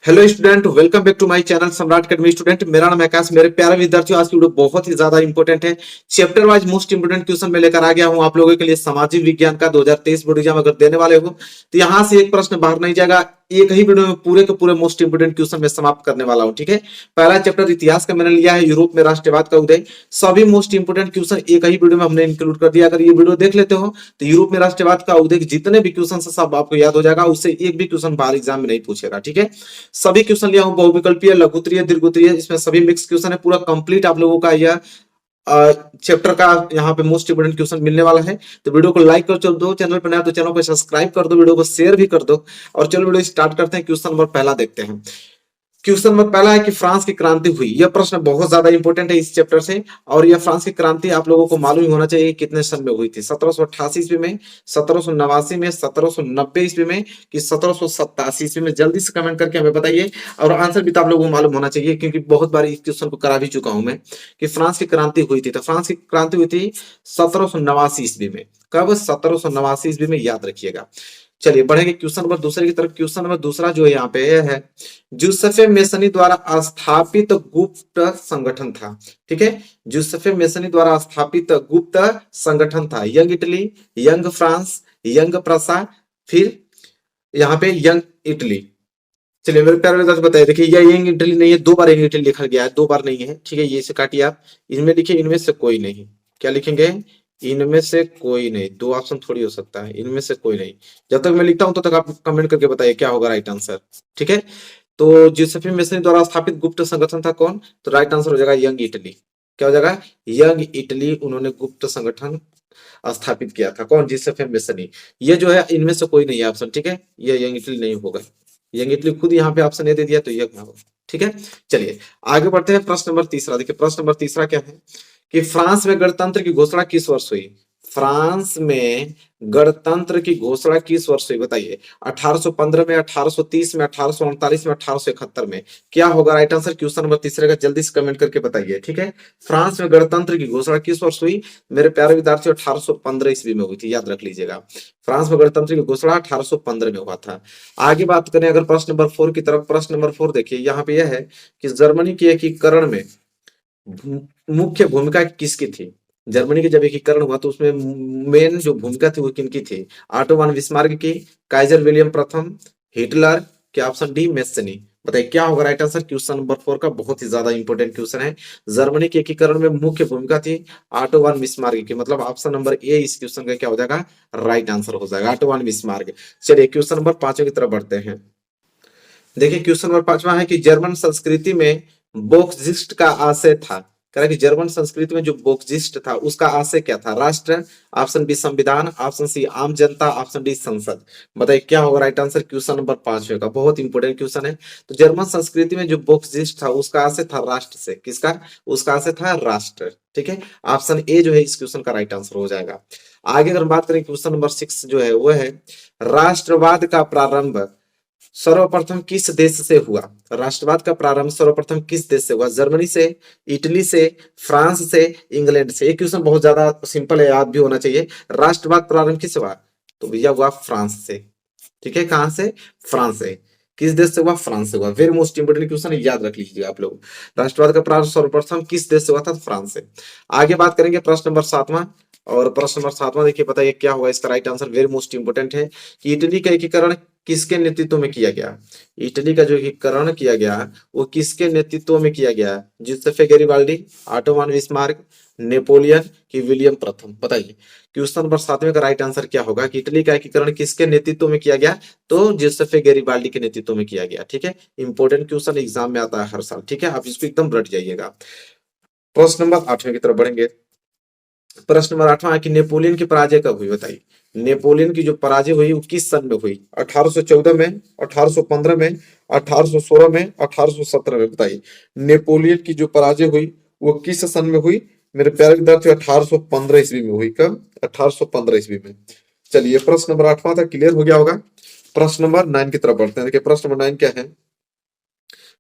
Hello student, welcome back to my channel Samrat Academy. Student, मेरा नाम है आकाश। मेरे प्यारे विद्यार्थियों, आज की वीडियो बहुत ही ज्यादा इंपॉर्टेंट है। Chapter wise most important question में लेकर आ गया हूं आप लोगों के लिए। सामाजिक विज्ञान का 2023 बोर्ड एग्जाम अगर देने वाले हो तो यहां से एक प्रश्न बाहर नहीं जाएगा। एक ही वीडियो में पूरे के पूरे मोस्ट इंपोर्टेंट क्वेश्चन में समाप्त करने वाला हूं। ठीक है, पहला चैप्टर इतिहास का मैंने लिया है, यूरोप में राष्ट्रवाद का उदय। सभी मोस्ट इंपोर्टेंट क्वेश्चन एक ही वीडियो में हमने इंक्लूड कर दिया। अगर ये वीडियो देख लेते हो तो यूरोप में राष्ट्रवाद का उदय जितने भी क्वेश्चन है सब आपको याद हो जाएगा। उससे एक भी क्वेश्चन बाहर एग्जाम में नहीं पूछेगा। ठीक है, सभी क्वेश्चन लिया हूं, बहुविकल्पीय, लघुत्तरीय, दीर्घोत्तरीय, इसमें सभी मिक्स क्वेश्चन है। पूरा कंप्लीट आप लोगों का यह चैप्टर का यहाँ पे मोस्ट इंपोर्टेंट क्वेश्चन मिलने वाला है। तो वीडियो को लाइक कर दो, चैनल पर नया तो चैनल को सब्सक्राइब कर दो, वीडियो को शेयर भी कर दो। और चलो वीडियो स्टार्ट करते हैं। क्वेश्चन नंबर पहला देखते हैं। क्वेश्चन नंबर पहला है कि फ्रांस की क्रांति हुई। यह प्रश्न बहुत ज्यादा इंपॉर्टेंट है इस चैप्टर से। और यह फ्रांस की क्रांति आप लोगों को मालूम होना चाहिए कितने सन में हुई थी। 1788 ईस्वी में, 1789 में, 1790 ईस्वी में कि 1787 ईस्वी में? जल्दी से कमेंट करके हमें बताइए। और आंसर भी तो आप लोगों को मालूम होना चाहिए, क्योंकि बहुत बार इस क्वेश्चन को करा भी चुका हूं मैं कि फ्रांस की क्रांति हुई थी। तो फ्रांस की क्रांति हुई थी 1789 ईस्वी में। कब? 1789 ईस्वी में, याद रखिएगा। चलिए बढ़ेंगे क्वेश्चन नंबर दूसरे की तरफ। क्वेश्चन नंबर दूसरा जो है यहाँ पे यह है, जूसेफ मेसनी द्वारा स्थापित गुप्त संगठन था। ठीक है, जूसेफ मेसनी द्वारा स्थापित गुप्त संगठन था। Young Italy, Young France, Young Prussia, फिर यहाँ पे यंग इटली। चलिए मेरे प्यारे विद्यार्थी बताइए। देखिए यह यंग इटली नहीं है, दो बार यंग इटली लिखा गया है, दो बार नहीं है। ठीक है, ये से काटिए आप। इनमें लिखिए इनमें से कोई नहीं। क्या लिखेंगे? इनमें से कोई नहीं। दो ऑप्शन थोड़ी हो सकता है, इनमें से कोई नहीं। जब तक मैं लिखता हूं तब तक आप कमेंट करके बताइए क्या होगा राइट आंसर। ठीक है, तो जोसेफिन मेसनी द्वारा स्थापित गुप्त संगठन था कौन? तो राइट आंसर हो जाएगा यंग इटली। क्या हो जाएगा? Young Italy. उन्होंने गुप्त संगठन स्थापित किया था। कौन? जोसेफिन मेसनी। ये जो है इनमें से कोई नहीं है ऑप्शन। ठीक है, ये यंग इटली नहीं होगा। यंग इटली खुद यहाँ पे ऑप्शन दे दिया, तो ये क्या होगा? ठीक है, चलिए आगे बढ़ते हैं। प्रश्न नंबर तीसरा देखिए। प्रश्न नंबर तीसरा क्या है कि फ्रांस में गणतंत्र की घोषणा किस वर्ष हुई? फ्रांस में गणतंत्र की घोषणा किस वर्ष हुई बताइए? 1815 में, 1830 में, 1848 में, 1871 में? क्या होगा राइट आंसर क्वेश्चन नंबर तीसरे का? जल्दी से कमेंट करके बताइए। ठीक है, फ्रांस में गणतंत्र की घोषणा किस वर्ष हुई मेरे प्यारे विद्यार्थियों? 1815 ईस्वी में हुई थी, याद रख लीजिएगा। फ्रांस में गणतंत्र की घोषणा 1815 में हुआ था। आगे बात करें अगर प्रश्न नंबर 4 की तरफ। प्रश्न नंबर 4 देखिए, यहाँ पे यह है कि जर्मनी के एकीकरण में मुख्य भूमिका किसकी थी? जर्मनी के जब एकीकरण हुआ तो उसमें मेन जो भूमिका थी वो किनकी थी? ऑटो वन बिस्मार्क की, काइजर विलियम प्रथम, हिटलर, क्या ऑप्शन डी मेस्सनी? बताइए क्या होगा राइट आंसर क्वेश्चन नंबर 4 का? बहुत ही ज्यादा इंपॉर्टेंट क्वेश्चन है। जर्मनी के एकीकरण में मुख्य भूमिका थी ऑटो वन बिस्मार्क की। मतलब ऑप्शन नंबर ए इस क्वेश्चन का क्या हो जाएगा? राइट आंसर हो जाएगा, ऑटो वन बिस्मार्क। चलिए क्वेश्चन नंबर 5 की तरफ बढ़ते हैं। देखिए क्वेश्चन नंबर 5 है कि जर्मन संस्कृति में बोक्जिस्ट का आशय था। कह रहा है कि जर्मन संस्कृति में जो बोक्जिस्ट था उसका आशय क्या था? राष्ट्र, ऑप्शन बी संविधान, ऑप्शन सी आम जनता, ऑप्शन डी संसद। बताइए क्या होगा राइट आंसर क्वेश्चन नंबर 5 का? बहुत इंपॉर्टेंट क्वेश्चन है। तो जर्मन संस्कृति में जो बोक्जिस्ट था उसका आशय था राष्ट्र से। किसका? उसका आशय था राष्ट्र। ठीक है, ऑप्शन ए जो है इस क्वेश्चन का राइट आंसर हो जाएगा। आगे अगर बात करें क्वेश्चन नंबर 6 जो है वो है, राष्ट्रवाद का प्रारंभ सर्वप्रथम किस देश से हुआ? राष्ट्रवाद का प्रारंभ सर्वप्रथम किस देश से हुआ? जर्मनी से, इटली से, फ्रांस से, इंग्लैंड से? एक क्वेश्चन बहुत ज्यादा सिंपल है, याद भी होना चाहिए। राष्ट्रवाद प्रारंभ किस हुआ? तो भैया हुआ फ्रांस से। ठीक है, कहां से? फ्रांस से। किस देश से हुआ? फ्रांस से हुआ। वेरी मोस्ट इंपोर्टेंट क्वेश्चन है, याद रख लीजिएगा आप लोग। राष्ट्रवाद का प्रारंभ सर्वप्रथम किस देश से हुआ था? फ्रांस से। आगे बात करेंगे प्रश्न नंबर 7। और प्रश्न नंबर 7 देखिए, बताइए क्या होगा इसका right answer? Very most important है कि इटली का एकीकरण किसके नेतृत्व में किया गया? इटली का जो एकीकरण किया गया वो किसके नेतृत्व में किया गया? Giuseppe Garibaldi, Otto von Bismarck, Napoleon की विलियम प्रथम? बताइए क्वेश्चन नंबर 7 का राइट आंसर क्या होगा कि इटली का एकीकरण किसके नेतृत्व में किया गया? तो जुसेफे गैरिबाल्डी के नेतृत्व में किया गया। ठीक है, इंपॉर्टेंट क्वेश्चन एग्जाम में आता है हर साल। ठीक है, आप इसको एकदम रट जाइएगा। प्रश्न नंबर 8 की तरफ बढ़ेंगे। प्रश्न नंबर 8 है कि नेपोलियन की पराजय कब हुई? बताइए नेपोलियन की जो पराजय हुई वो किस सन में हुई? 1814 में, 1815 में, 1816 में, 1817 में? बताइए नेपोलियन की जो पराजय हुई वो किस सन में हुई मेरे प्यारे विद्यार्थी? 1815 ईस्वी में हुई। कब? 1815 ईस्वी में। चलिए प्रश्न नंबर 8 था, क्लियर हो गया होगा। प्रश्न नंबर 9 की तरफ बढ़ते हैं। देखिए प्रश्न नंबर 9 क्या है,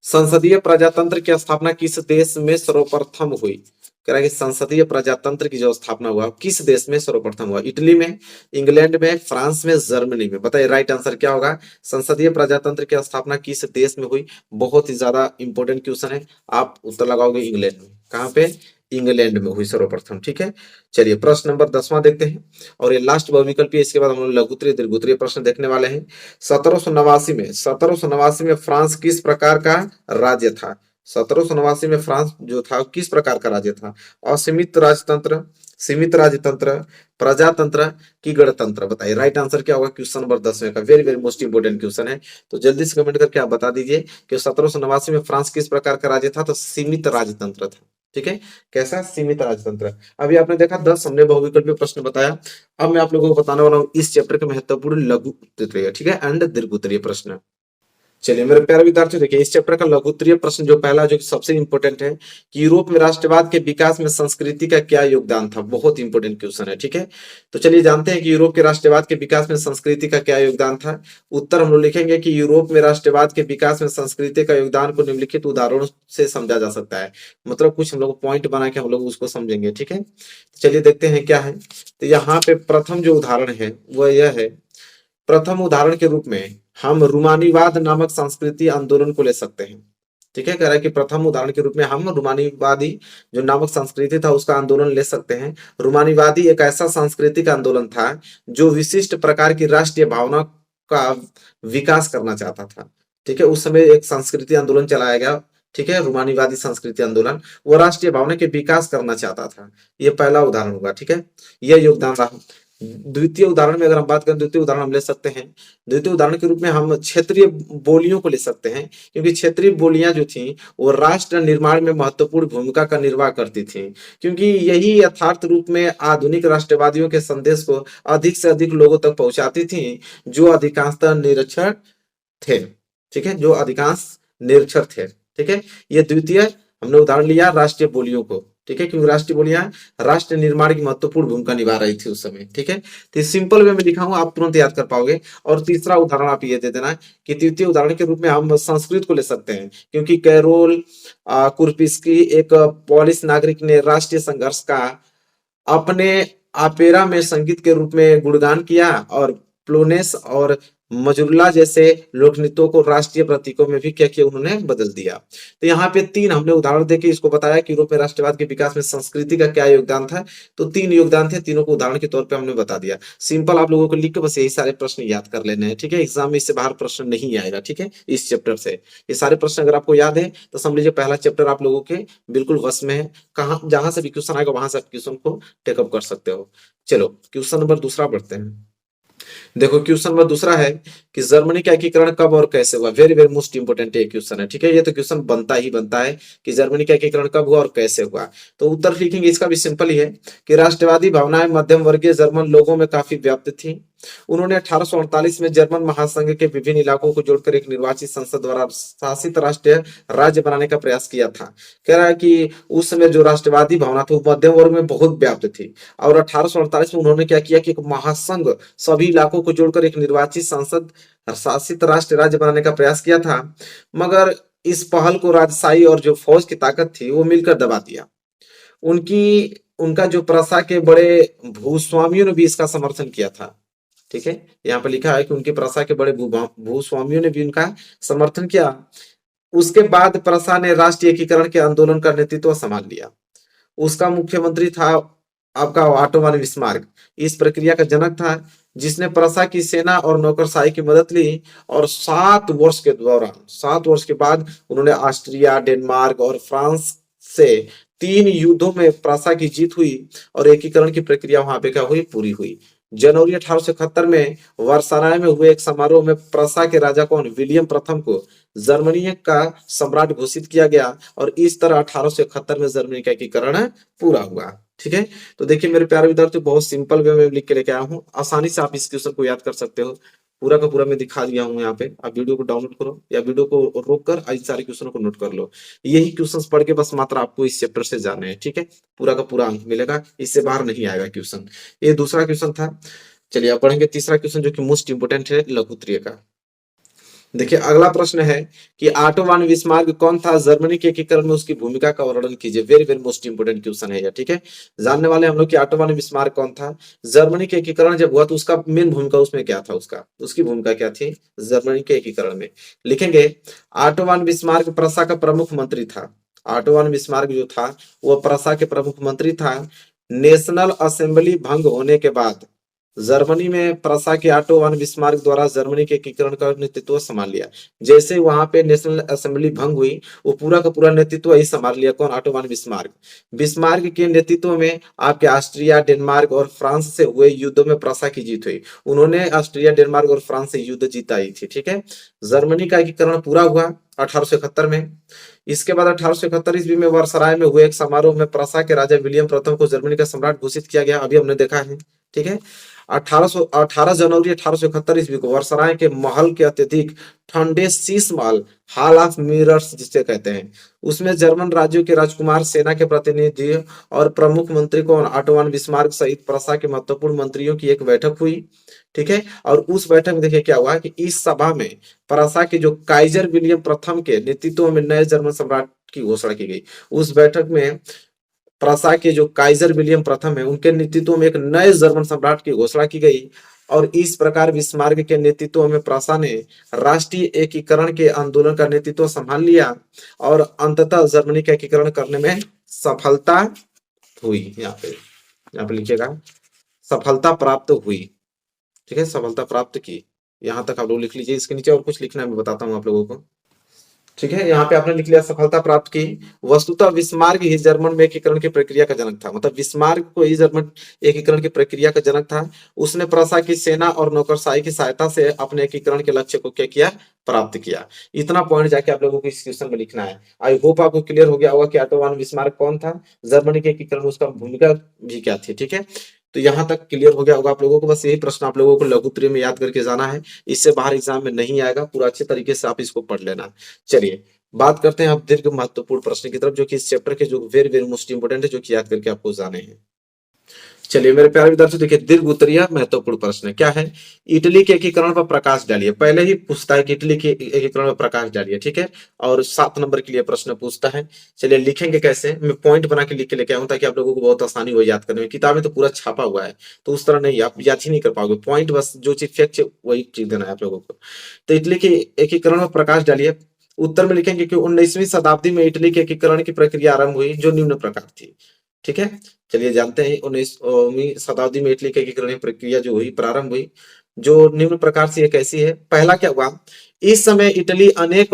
संसदीय प्रजातंत्र की स्थापना किस देश में सर्वप्रथम हुई? कह रहा है कि संसदीय प्रजातंत्र की जो स्थापना हुआ किस देश में सर्वप्रथम हुआ? इटली में, इंग्लैंड में, फ्रांस में, जर्मनी में। बताइए राइट आंसर क्या होगा? संसदीय प्रजातंत्र की स्थापना किस देश में हुई? बहुत ही ज्यादा इंपॉर्टेंट क्वेश्चन है। आप उत्तर लगाओगे इंग्लैंड में। कहाँ पे? इंग्लैंड में हुई सर्वप्रथम। ठीक है, चलिए प्रश्न नंबर 10वां देखते हैं और ये लास्ट बहुविकल्पीय, इसके बाद हम लोग लघुत्तरीय दीर्घोत्तरीय प्रश्न देखने वाले हैं। 1789 में फ्रांस किस प्रकार का राज्य था? 1789 में फ्रांस जो था किस प्रकार का राज्य था? असीमित राजतंत्र, सीमित राजतंत्र, प्रजातंत्र की गणतंत्र? बताइए राइट आंसर क्या होगा? क्वेश्चन नंबर 10वें का very very most important question है, तो जल्दी से कमेंट करके आप बता दीजिए कि 1789 में फ्रांस किस प्रकार का राज्य था? तो सीमित राजतंत्र था। ठीक है, कैसा? सीमित राजतंत्र। अभी आपने देखा 10 हमने बहुविकल्पीय प्रश्न बताया। अब मैं आप लोगों को बताने वाला हूँ इस चैप्टर के महत्वपूर्ण लघु उत्तरीय, ठीक है, एंड दीर्घोत्तरीय प्रश्न। चलिए मेरे प्यारे विद्यार्थियों, देखिए इस चैप्टर का लघु उत्तरीय प्रश्न जो पहला, जो कि सबसे इंपॉर्टेंट है, कि यूरोप में राष्ट्रवाद के विकास में संस्कृति का क्या योगदान था? बहुत इंपॉर्टेंट क्वेश्चन है। ठीक है, तो चलिए जानते हैं कि यूरोप के राष्ट्रवाद के विकास में संस्कृति का क्या योगदान था। उत्तर हम लोग लिखेंगे कि यूरोप में राष्ट्रवाद के विकास में संस्कृति का योगदान को निम्नलिखित उदाहरणों से समझा जा सकता है। मतलब कुछ हम लोग पॉइंट बना के हम लोग उसको समझेंगे। ठीक है, चलिए देखते हैं क्या है। तो यहाँ पे प्रथम जो उदाहरण है वह यह है, प्रथम उदाहरण के रूप में हम रूमानीवाद नामक सांस्कृतिक आंदोलन को ले सकते हैं। ठीक है, कह रहा है कि प्रथम उदाहरण के रूप में हम रूमानीवादी जो नामक संस्कृति था उसका आंदोलन ले सकते हैं। रूमानीवादी एक ऐसा सांस्कृतिक आंदोलन था जो विशिष्ट प्रकार की राष्ट्रीय भावना का विकास करना चाहता था। ठीक है, उस समय एक सांस्कृतिक आंदोलन चलाया गया। ठीक है, रूमानीवादी संस्कृति आंदोलन, वो राष्ट्रीय भावना के विकास करना चाहता था। ये पहला उदाहरण होगा। ठीक है, यह योगदान रहा। द्वितीय उदाहरण में अगर हम बात करें, द्वितीय उदाहरण हम ले सकते हैं, द्वितीय उदाहरण के रूप में हम क्षेत्रीय बोलियों को ले सकते हैं, क्योंकि क्षेत्रीय बोलियां जो थी वो राष्ट्र निर्माण में महत्वपूर्ण भूमिका का निर्वाह करती थी, क्योंकि यही यथार्थ रूप में आधुनिक राष्ट्रवादियों के संदेश को अधिक से अधिक लोगों तक पहुंचाती थी, जो अधिकांशतः निरक्षर थे। ठीक है, जो अधिकांश निरक्षर थे। ठीक है, ये द्वितीय हमने उदाहरण लिया राष्ट्रीय बोलियों को। ठीक है, क्योंकि राष्ट्रीय बोलियां राष्ट्र निर्माण की महत्वपूर्ण भूमिका निभा रही थी उस समय। ठीक है, तो सिंपल वे में लिखा हूं, आप तुरंत याद कर पाओगे। और तीसरा उदाहरण आप ये दे देना कि तृतीय उदाहरण के रूप में हम संस्कृत को ले सकते हैं, क्योंकि कैरोल कुर्पिस्की एक पोलिश नागरिक ने राष्ट्रीय संघर्ष का अपने ऑपेरा में संगीत के रूप में गुणगान किया, और प्लोनेस और मजुरला जैसे लोकनृत्यों को राष्ट्रीय प्रतीकों में भी क्या किया, उन्होंने बदल दिया। तो यहाँ पे तीन हमने उदाहरण देके इसको बताया कि यूरोप में राष्ट्रवाद के विकास में संस्कृति का क्या योगदान था। तो तीन योगदान थे, तीनों को उदाहरण के तौर पे हमने बता दिया। सिंपल आप लोगों को लिख के बस यही सारे प्रश्न याद कर लेने हैं। ठीक है, एग्जाम में इससे बाहर प्रश्न नहीं आएगा। ठीक है, इस चैप्टर से ये सारे प्रश्न अगर आपको याद है तो समझ लीजिए पहला चैप्टर आप लोगों के बिल्कुल वश में है। कहाँ जहां से भी क्वेश्चन आएगा वहां से आप क्वेश्चन को टेकअप कर सकते हो। चलो क्वेश्चन नंबर दूसरा पढ़ते हैं। देखो क्वेश्चन नंबर दूसरा है कि जर्मनी का एकीकरण कब और कैसे हुआ? वेरी वेरी मोस्ट इंपोर्टेंट ये क्वेश्चन है। ठीक है, ये तो क्वेश्चन बनता ही बनता है कि जर्मनी का एकीकरण कब हुआ और कैसे हुआ। तो उत्तर लिखेंगे, इसका भी सिंपल ही है कि राष्ट्रवादी भावनाएं मध्यम वर्गीय जर्मन लोगों में काफी व्याप्त थी। उन्होंने 1848 में जर्मन महासंघ के विभिन्न इलाकों को जोड़कर एक निर्वाचित संसद द्वारा शासित राष्ट्रीय राज्य बनाने का प्रयास किया था। कह रहा है कि उस समय जो राष्ट्रवादी भावना थी वो मध्यम वर्ग में बहुत व्याप्त थी, और 1848 में उन्होंने क्या किया कि एक महासंघ सभी इलाकों को जोड़कर एक निर्वाचित संसद शासित राष्ट्र राज्य बनाने का प्रयास किया था। मगर इस पहल को राजशाही और जो फौज की ताकत थी वो मिलकर दबा दिया। उनका जो प्रशा के बड़े भूस्वामियों ने भी इसका समर्थन किया था। ठीक है, यहाँ पर लिखा है कि उनके प्रशा के बड़े भूस्वामियों ने भी उनका समर्थन किया। उसके बाद प्रशा ने राष्ट्रीय एकीकरण के आंदोलन का नेतृत्व संभाल लिया। उसका मुख्यमंत्री था आपका ऑटो वन बिस्मार्क। इस प्रक्रिया का जनक था, जिसने प्रशा की सेना और नौकरशाही की मदद ली, और 7 वर्ष के बाद उन्होंने ऑस्ट्रिया, डेनमार्क और फ्रांस से 3 युद्धों में प्रशा की जीत हुई, और एकीकरण की प्रक्रिया वहां पे क्या हुई, पूरी हुई। जनवरी 1871 में वर्साराय में हुए एक समारोह में प्रशा के राजा कौन, विलियम प्रथम को जर्मनी का सम्राट घोषित किया गया, और इस तरह 1871 में जर्मनी का एकीकरण पूरा हुआ। ठीक है, तो देखिए मेरे प्यारे विद्यार्थी, बहुत सिंपल वे में लिख के लेके आया हूँ, आसानी से आप इस क्वेश्चन को याद कर सकते हो। पूरा का पूरा मैं दिखा दिया हूँ यहाँ पे। आप वीडियो को डाउनलोड करो या वीडियो को रोक कर इन सारे क्वेश्चनों को नोट कर लो। यही क्वेश्चंस पढ़ के बस मात्र आपको इस चैप्टर से जाने हैं। ठीक है, पूरा का पूरा अंक मिलेगा, इससे बाहर नहीं आएगा क्वेश्चन। ये दूसरा क्वेश्चन था। चलिए अब पढ़ेंगे तीसरा क्वेश्चन, जो कि मोस्ट इंपोर्टेंट है लघु उत्तरीय का। देखिए अगला प्रश्न है कि ऑटो वन बिस्मार्क कौन था, जर्मनी के एकीकरण में उसकी भूमिका का वर्णन कीजिए। Very very most important question है ये, ठीक है। जानने वाले हम लोग कि ऑटो वन बिस्मार्क कौन था। जर्मनी के एकीकरण जब हुआ तो उसका मेन भूमिका उसमें क्या था, उसकी भूमिका क्या थी जर्मनी के एकीकरण में। लिखेंगे ऑटो वन बिस्मार्क प्रसा का प्रमुख मंत्री था। ऑटो वन बिस्मार्क जो था वो प्रसा के प्रमुख मंत्री था। नेशनल असेंबली भंग होने के बाद जर्मनी में प्रसा के ऑटो वन बिस्मार्क द्वारा जर्मनी के एकीकरण का नेतृत्व संभाल लिया। जैसे वहां पे नेशनल असेंबली भंग हुई, वो पूरा का पूरा नेतृत्व ही संभाल लिया। कौन? Auto von Bismarck. बिस्मार्क के नेतृत्व में आपके ऑस्ट्रिया, डेनमार्क और फ्रांस से हुए युद्धों में प्रसा की जीत हुई। उन्होंने ऑस्ट्रिया, डेनमार्क और फ्रांस से युद्ध जीताई थी, ठीक है। जर्मनी का एकीकरण पूरा हुआ 1871 में। इसके बाद 1871 ईस्वी में वर्सराय में हुए एक समारोह में प्रसा के राजा विलियम प्रथम को जर्मनी का सम्राट घोषित किया गया। अभी हमने देखा है, ठीक है। 18 जनवरी 1871 ईस्वी को वर्सराय के महल के अत्यधिक ठंडे Sheesh Mahal, hall of mirrors जिसे कहते हैं, उसमें जर्मन राज्यों के राजकुमार, सेना के प्रतिनिधि और प्रमुख मंत्री को ऑटो वन बिस्मार्क सहित प्रसा के महत्वपूर्ण मंत्रियों की एक बैठक हुई, ठीक है। और उस बैठक में देखिए क्या हुआ कि इस सभा में प्रसा के जो काइजर विलियम प्रथम के नेतृत्व में नए जर्मन सम्राट की घोषणा की गई। उस बैठक में प्रसा के जो काइजर विलियम प्रथम है उनके नेतृत्व में एक नए जर्मन सम्राट की घोषणा की गई। और इस प्रकार बिस्मार्क के नेतृत्व में प्रसा ने राष्ट्रीय एकीकरण के आंदोलन का नेतृत्व संभाल लिया और अंततः जर्मनी का एकीकरण करने में सफलता हुई। यहाँ पे लिखिएगा सफलता प्राप्त हुई, ठीक है, सफलता प्राप्त की। यहाँ तक आप लोग लिख लीजिए। इसके नीचे और कुछ लिखना है, मैं बताता हूँ आप लोगों को, ठीक है। यहाँ पे आपने लिख लिया सफलता प्राप्त की। वस्तुतः बिस्मार्क ही जर्मन में एकीकरण की प्रक्रिया का जनक था। मतलब बिस्मार्क को ही जर्मन एकीकरण की प्रक्रिया का जनक था। उसने प्रसा की सेना और नौकरशाही की सहायता से अपने एकीकरण के लक्ष्य को क्या किया, प्राप्त किया। इतना पॉइंट जाके आप लोगों को इस क्वेश्चन में लिखना है। आई होप आपको क्लियर हो गया होगा कि ऑटो वन बिस्मार्क कौन था, जर्मनी के एकीकरण में उसका भूमिका भी क्या थी, ठीक है। तो यहाँ तक क्लियर हो गया होगा आप लोगों को। बस यही प्रश्न आप लोगों को लघु उत्तरीय में याद करके जाना है। इससे बाहर एग्जाम में नहीं आएगा। पूरा अच्छे तरीके से आप इसको पढ़ लेना। चलिए बात करते हैं अब दीर्घ महत्वपूर्ण प्रश्न की तरफ, जो कि इस चैप्टर के जो वेरी वेरी मोस्ट इंपोर्टेंट है, जो कि याद करके आपको जाने हैं। चलिए मेरे प्यारे विद्यार्थियों, देखिए दीर्घ उत्तरीय महत्वपूर्ण प्रश्न क्या है। इटली के एकीकरण पर प्रकाश डालिए। पहले ही पूछता है कि इटली के एकीकरण पर प्रकाश डालिए, ठीक है। और 7 नंबर के लिए प्रश्न पूछता है। चलिए लिखेंगे कैसे, मैं पॉइंट बना के लिख के लेके आऊं ताकि आप लोगों को बहुत आसानी हो याद करने में। किताब में तो पूरा छापा हुआ है, तो उस तरह नहीं, आप याद ही नहीं कर पाओगे। पॉइंट बस जो चीज फैक्ट वही चीज देना है आप लोगों को। तो इटली के एकीकरण पर प्रकाश डालिए। उत्तर में लिखेंगे कि 19वीं शताब्दी में इटली के एकीकरण की प्रक्रिया आरंभ हुई, जो निम्न प्रकार थी, ठीक है। चलिए जानते हैं 19वीं शताब्दी में इटली के एकीकरण की प्रक्रिया जो हुई, प्रारंभ हुई, जो निम्न प्रकार से एक ऐसी है। पहला क्या हुआ, इस समय इटली अनेक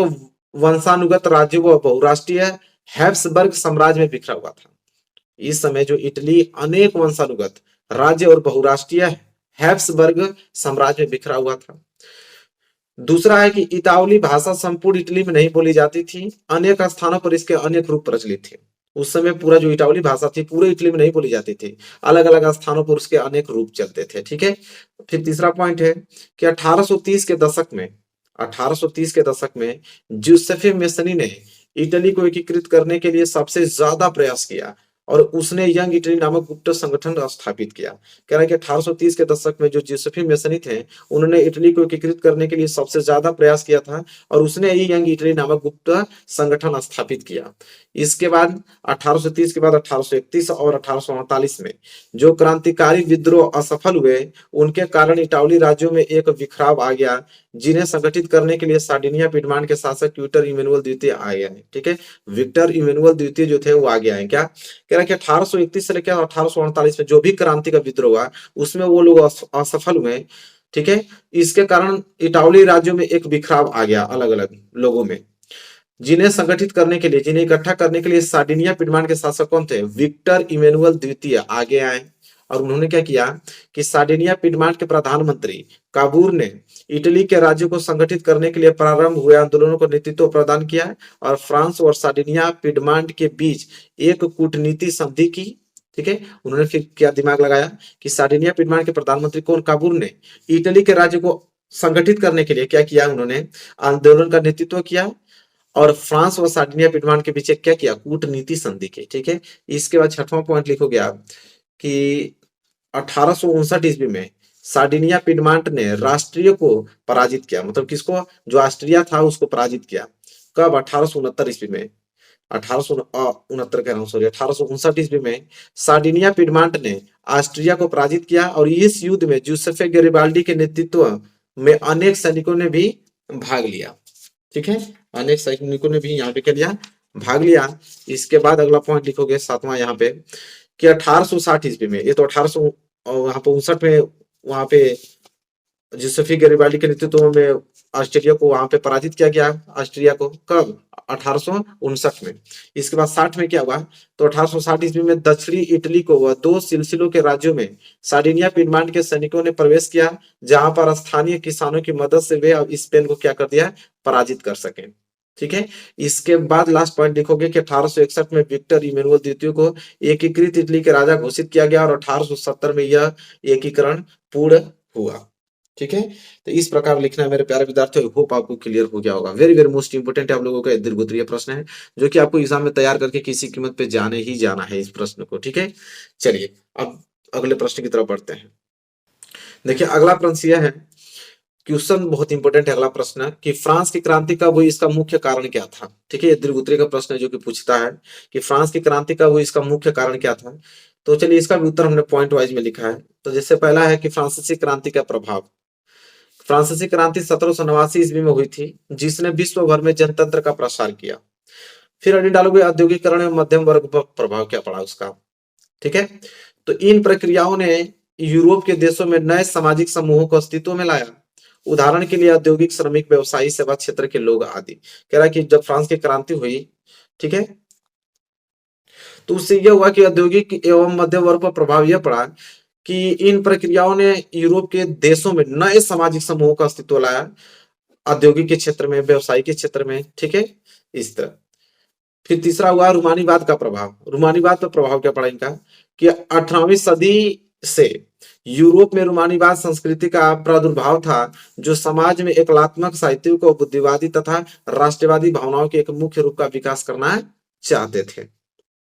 वंशानुगत राज्यों व बहुराष्ट्रीय हैब्सबर्ग साम्राज्य में बिखरा हुआ था। इस समय जो इटली अनेक वंशानुगत राज्य और बहुराष्ट्रीय हैब्सबर्ग साम्राज्य में बिखरा हुआ था। दूसरा है कि इतावली भाषा संपूर्ण इटली में नहीं बोली जाती थी। अनेक स्थानों पर इसके अनेक रूप प्रचलित थे। उस समय पूरा जो इटावली भाषा थी पूरे इटली में नहीं बोली जाती थी, अलग अलग स्थानों पर उसके अनेक रूप चलते थे, ठीक है। फिर तीसरा पॉइंट है कि 1830 के दशक में 1830 के दशक में जूसेफे मेसनी ने इटली को एकीकृत करने के लिए सबसे ज्यादा प्रयास किया और उसने यंग इटली नामक गुप्त संगठन स्थापित किया। कह रहा है कि 1830 के दशक में जो जूसेफे मेसनी थे उन्होंने इटली को एकीकृत करने के लिए सबसे ज्यादा प्रयास किया था और उसने ही यंग इटली नामक गुप्त संगठन स्थापित किया। इसके बाद 1830 के बाद 1831 और 1848 में जो क्रांतिकारी विद्रोह असफल हुए, उनके कारण इटावली राज्यों में एक बिखराव आ गया, जिन्हें संगठित करने के लिए सार्डिनिया पिडमांट के शासक विक्टर इमैनुअल द्वितीय आ गए हैं, ठीक है। विक्टर इमैनुअल द्वितीय जो थे वो आ गया है। क्या कह रहा है कि 1831 से लेकर 1848 में जो भी क्रांति का विद्रोह हुआ उसमें वो लोग असफल हुए, ठीक है। इसके कारण इटावली राज्यों में एक बिखराव आ गया अलग अलग लोगों में, जिन्हें संगठित करने के लिए, जिन्हें इकट्ठा करने के लिए सार्डिनिया पिडमांट के शासक कौन थे, विक्टर इमैनुअल द्वितीय आगे आए। और उन्होंने क्या किया कि सार्डिनिया पिडमांट के प्रधानमंत्री काबूर ने इटली के राज्यों को संगठित करने के लिए प्रारंभ हुए आंदोलनों को नेतृत्व प्रदान किया और फ्रांस और सार्डिनिया पिडमांट के बीच एक कूटनीति संधि की, ठीक है। उन्होंने फिर क्या दिमाग लगाया कि सार्डिनिया पिडमांट के प्रधानमंत्री कौन, काबूर ने इटली के राज्य को संगठित करने के लिए क्या किया, उन्होंने आंदोलन का नेतृत्व किया और फ्रांस और सार्डिनिया पिडमांट के बीच क्या किया, कूटनीति संधि की, ठीक है। इसके बाद 6वां पॉइंट लिखोगे आप कि 1859 ईस्वी में सार्डिनिया पिडमांट ने राष्ट्रीय को पराजित किया, मतलब किसको, जो ऑस्ट्रिया था उसको पराजित किया। कब? 1869 ईस्वी में। 1869 कह रहा हूँ, सॉरी, 1859 ईस्वी में सार्डिनिया पिडमांट ने ऑस्ट्रिया को पराजित किया। और इस युद्ध में जूसेफे गैरिबाल्डी के नेतृत्व में अनेक सैनिकों ने भी भाग लिया। ठीक है, अनेक सैनिकों ने भी यहाँ पे क्या लिया, भाग लिया। इसके बाद अगला पॉइंट लिखोगे सातवां यहाँ पे कि 1860 ईस्वी में, ये तो 1800 वहां पे 59 में वहां पे जूसेफी गैरिबाल्डी के नेतृत्व में ऑस्ट्रेलिया को वहां पे पराजित किया गया, ऑस्ट्रिया को। कब? 1859 में। इसके बाद 60 में क्या हुआ, तो 1860 ईस्वी में दक्षिणी इटली को वह दो सिलसिलों के राज्यों में सार्डिनिया पिडमांट के सैनिकों ने प्रवेश किया, जहां पर स्थानीय किसानों की मदद से वे अब स्पेन को क्या कर दिया, पराजित कर सके। ठीक है, इसके बाद लास्ट पॉइंट लिखोगे कि 1861 में विक्टर इमैनुअल द्वितीय को एकीकृत इटली के राजा घोषित किया गया और 1870 में यह एकीकरण पूर्ण हुआ। ठीक है, तो इस प्रकार लिखना है मेरे प्यारे विद्यार्थियों। होप आपको क्लियर हो गया होगा। वेरी वेरी मोस्ट इंपोर्टेंट आप लोगों का दीर्घोत्तरीय प्रश्न है, जो कि आपको एग्जाम में तैयार करके किसी कीमत पे जाने ही जाना है इस प्रश्न को। ठीक है, चलिए अब अगले प्रश्न की तरफ बढ़ते हैं। देखिए अगला प्रश्न यह है, क्वेश्चन बहुत इंपॉर्टेंट है अगला प्रश्न, कि फ्रांस की क्रांति कब हुई, इसका मुख्य कारण क्या था। ठीक है, ये दीर्घोत्तरीय का प्रश्न है जो कि पूछता है कि फ्रांस की क्रांति कब हुई, इसका मुख्य कारण क्या था। तो चलिए इसका भी उत्तर हमने पॉइंट वाइज में लिखा है। तो जैसे पहला है कि फ्रांसीसी क्रांति का प्रभाव। फ्रांसीसी क्रांति 1789 ईस्वी में हुई थी, जिसने विश्व भर में जनतंत्र का प्रसार किया। फिर अड़ी डालोगे औद्योगिकरण एवं मध्यम वर्ग पर प्रभाव क्या पड़ा उसका। ठीक है, तो इन प्रक्रियाओं ने यूरोप के देशों में नए सामाजिक समूहों को अस्तित्व में लाया। उदाहरण के लिए औद्योगिक, श्रमिक, व्यवसायी, सेवा क्षेत्र के लोग आदि। कह रहा है कि जब फ्रांस की क्रांति हुई, ठीक है, तो उससे यह हुआ कि औद्योगिक एवं मध्यम वर्ग पर प्रभाव यह पड़ा कि इन प्रक्रियाओं ने यूरोप के देशों में नए सामाजिक समूहों का अस्तित्व लाया, औद्योगिक के क्षेत्र में, व्यवसाय के क्षेत्र में। ठीक है, इस तरह। फिर तीसरा हुआ रूमानीवाद का प्रभाव। रूमानीवाद पर प्रभाव क्या पड़ा इनका, कि 18वीं सदी से यूरोप में रूमानीवाद संस्कृति का प्रादुर्भाव था, जो समाज में एकलात्मक, साहित्यिक और बुद्धिवादी तथा राष्ट्रवादी भावनाओं के एक मुख्य रूप का विकास करना चाहते थे।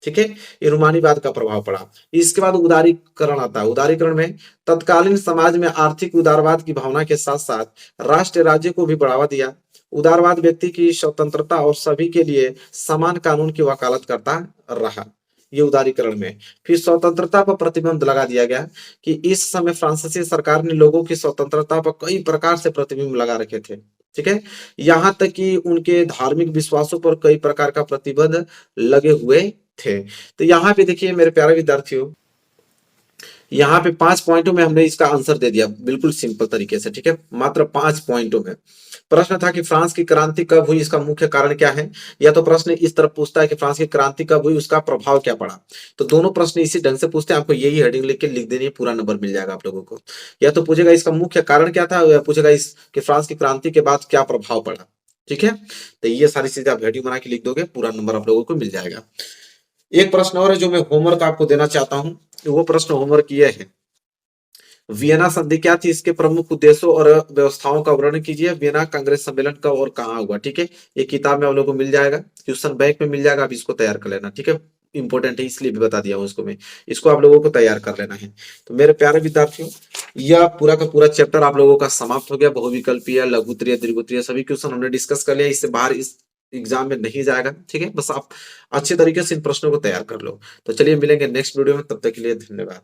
ठीक है, ये रूमानीवाद का प्रभाव पड़ा। इसके बाद उदारीकरण आता है। उदारीकरण में तत्कालीन समाज में आर्थिक उदारवाद की भावना के साथ साथ राष्ट्र राज्य को भी बढ़ावा दिया। उदारवाद व्यक्ति की स्वतंत्रता और सभी के लिए समान कानून की वकालत करता रहा, ये उदारीकरण में। फिर स्वतंत्रता पर प्रतिबंध लगा दिया गया कि इस समय फ्रांसीसी सरकार ने लोगों की स्वतंत्रता पर कई प्रकार से प्रतिबंध लगा रखे थे। ठीक है, यहाँ तक कि उनके धार्मिक विश्वासों पर कई प्रकार का प्रतिबंध लगे हुए थे। तो यहाँ पे देखिए मेरे प्यारे विद्यार्थियों, यहाँ पे 5 पॉइंटों में हमने इसका आंसर दे दिया, बिल्कुल सिंपल तरीके से। ठीक है, मात्र 5 पॉइंटों में। प्रश्न था कि फ्रांस की क्रांति कब हुई, इसका मुख्य कारण क्या है। या तो प्रश्न इस तरह पूछता है कि फ्रांस की क्रांति कब हुई, उसका प्रभाव क्या पड़ा। तो दोनों प्रश्न इसी ढंग से पूछते हैं, आपको यही हेडिंग लिख के लिख देनी है, पूरा नंबर मिल जाएगा आप लोगों को। या तो पूछेगा इसका मुख्य कारण क्या था, या पूछेगा इस कि फ्रांस की क्रांति के बाद क्या प्रभाव पड़ा। ठीक है, तो ये सारी चीजें आप हेडिंग बना के लिख दोगे, पूरा नंबर आप लोगों को मिल जाएगा। एक प्रश्न और है जो मैं होमवर्क आपको देना चाहता हूं, वो प्रश्न होमवर्क ये है, वियना संधि क्या थी, इसके प्रमुख उद्देश्यों और व्यवस्थाओं का वर्णन कीजिए। वियना कांग्रेस सम्मेलन कब और कहाँ हुआ। ठीक है, ये किताब में आप लोगों को मिल जाएगा, क्वेश्चन बैंक में मिल जाएगा, आप इसको तैयार कर लेना। ठीक है, इंपॉर्टेंट है इसलिए भी बता दिया हूं इसको मैं, इसको आप लोगों को तैयार कर लेना है। तो मेरे प्यारे विद्यार्थियों, यह पूरा का पूरा चैप्टर आप लोगों का समाप्त हो गया। बहुविकल्पीय, लघुत्तरीय, दीर्घोत्तरीय सभी क्वेश्चन हमने डिस्कस कर लिया। इससे बाहर इस एग्जाम में नहीं जाएगा। ठीक है, बस आप अच्छे तरीके से इन प्रश्नों को तैयार कर लो। तो चलिए मिलेंगे नेक्स्ट वीडियो में, तब तक के लिए धन्यवाद।